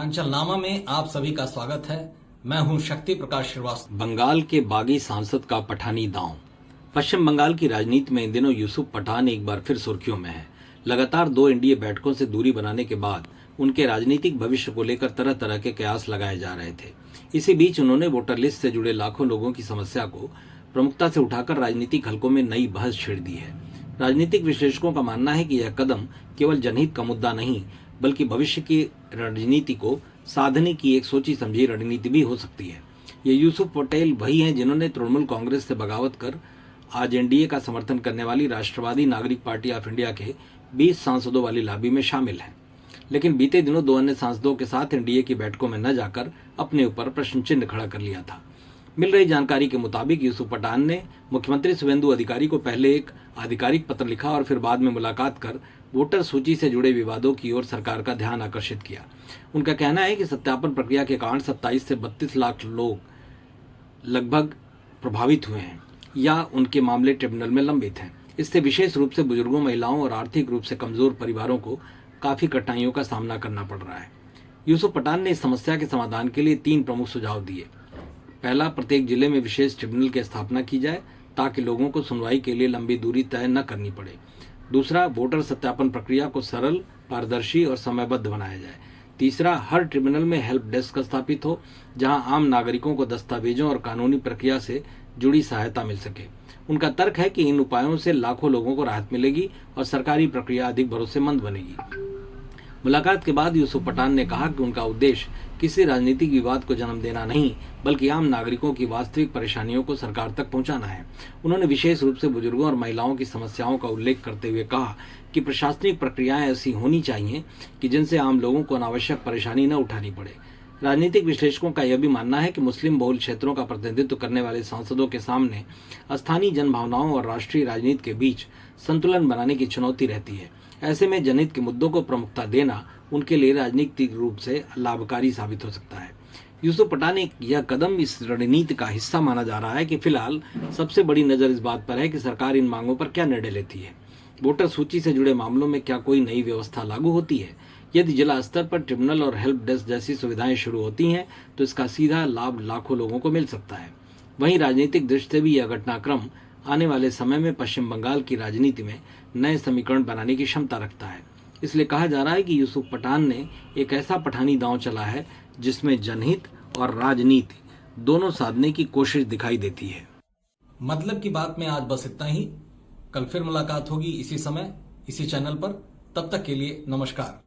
उत्तरांचल नामा में आप सभी का स्वागत है। मैं हूं शक्ति प्रकाश श्रीवास्तव। बंगाल के बागी सांसद का पठानी दांव। पश्चिम बंगाल की राजनीति में इन दिनों यूसुफ पठान एक बार फिर सुर्खियों में है। लगातार 2 एनडीए बैठकों से दूरी बनाने के बाद उनके राजनीतिक भविष्य को लेकर तरह तरह के कयास लगाए जा रहे थे। इसी बीच उन्होंने वोटर लिस्ट से जुड़े लाखों लोगों की समस्या को प्रमुखता से उठाकर राजनीतिक हलकों में नई बहस छेड़ दी है। राजनीतिक विश्लेषकों का मानना है कि यह कदम केवल जनहित का मुद्दा नहीं बल्कि भविष्य की राजनीति को साधने की एक सोची समझी रणनीति भी हो सकती है। ये यूसुफ पटेल वही हैं जिन्होंने तृणमूल कांग्रेस से बगावत कर आज एनडीए का समर्थन करने वाली राष्ट्रवादी नागरिक पार्टी ऑफ इंडिया के 20 सांसदों वाली लॉबी में शामिल हैं। लेकिन बीते दिनों 2 अन्य सांसदों के साथ एनडीए की बैठकों में न जाकर अपने ऊपर प्रश्न चिन्ह खड़ा कर लिया था। मिल रही जानकारी के मुताबिक यूसुफ पठान ने मुख्यमंत्री शुवेंदु अधिकारी को पहले एक आधिकारिक पत्र लिखा और फिर बाद में मुलाकात कर वोटर सूची से जुड़े विवादों की ओर सरकार का ध्यान आकर्षित किया। उनका कहना है कि सत्यापन प्रक्रिया के कारण 27 से 32 लाख लोग लगभग प्रभावित हुए हैं या उनके मामले ट्रिब्यूनल में लंबित हैं। इससे विशेष रूप से बुजुर्गों, महिलाओं और आर्थिक रूप से कमजोर परिवारों को काफी कठिनाइयों का सामना करना पड़ रहा है। यूसुफ पठान ने इस समस्या के समाधान के लिए 3 प्रमुख सुझाव दिए। पहला, प्रत्येक जिले में विशेष ट्रिब्यूनल की स्थापना की जाए ताकि लोगों को सुनवाई के लिए लंबी दूरी तय न करनी पड़े। दूसरा, वोटर सत्यापन प्रक्रिया को सरल, पारदर्शी और समयबद्ध बनाया जाए। तीसरा, हर ट्रिब्यूनल में हेल्प डेस्क स्थापित हो जहां आम नागरिकों को दस्तावेजों और कानूनी प्रक्रिया से जुड़ी सहायता मिल सके। उनका तर्क है कि इन उपायों से लाखों लोगों को राहत मिलेगी और सरकारी प्रक्रिया अधिक भरोसेमंद बनेगी। मुलाकात के बाद यूसुफ पठान ने कहा कि उनका उद्देश्य किसी राजनीतिक विवाद को जन्म देना नहीं बल्कि आम नागरिकों की वास्तविक परेशानियों को सरकार तक पहुंचाना है। उन्होंने विशेष रूप से बुजुर्गों और महिलाओं की समस्याओं का उल्लेख करते हुए कहा कि प्रशासनिक प्रक्रियाएं ऐसी होनी चाहिए कि जिनसे आम लोगों को अनावश्यक परेशानी न उठानी पड़े। राजनीतिक विश्लेषकों का यह भी मानना है कि मुस्लिम बहुल क्षेत्रों का प्रतिनिधित्व करने वाले सांसदों के सामने स्थानीय जनभावनाओं और राष्ट्रीय राजनीति के बीच संतुलन बनाने की चुनौती रहती है। ऐसे में जनहित के मुद्दों को प्रमुखता देना उनके लिए राजनीतिक रूप से लाभकारी साबित हो सकता है। यूसुफ पठान यह कदम इस रणनीति का हिस्सा माना जा रहा है कि फिलहाल सबसे बड़ी नजर इस बात पर है कि सरकार इन मांगों पर क्या निर्णय लेती है। वोटर सूची से जुड़े मामलों में क्या कोई नई व्यवस्था लागू होती है? यदि जिला स्तर पर ट्रिब्यूनल और हेल्प डेस्क जैसी सुविधाएं शुरू होती हैं तो इसका सीधा लाभ लाखों लोगों को मिल सकता है। वहीं राजनीतिक दृष्टि से भी यह घटनाक्रम आने वाले समय में पश्चिम बंगाल की राजनीति में नए समीकरण बनाने की क्षमता रखता है। इसलिए कहा जा रहा है कि यूसुफ पठान ने एक ऐसा पठानी दांव चला है जिसमें जनहित और राजनीति दोनों साधने की कोशिश दिखाई देती है। मतलब की बात में आज बस इतना ही। कल फिर मुलाकात होगी इसी समय, इसी चैनल पर। तब तक के लिए नमस्कार।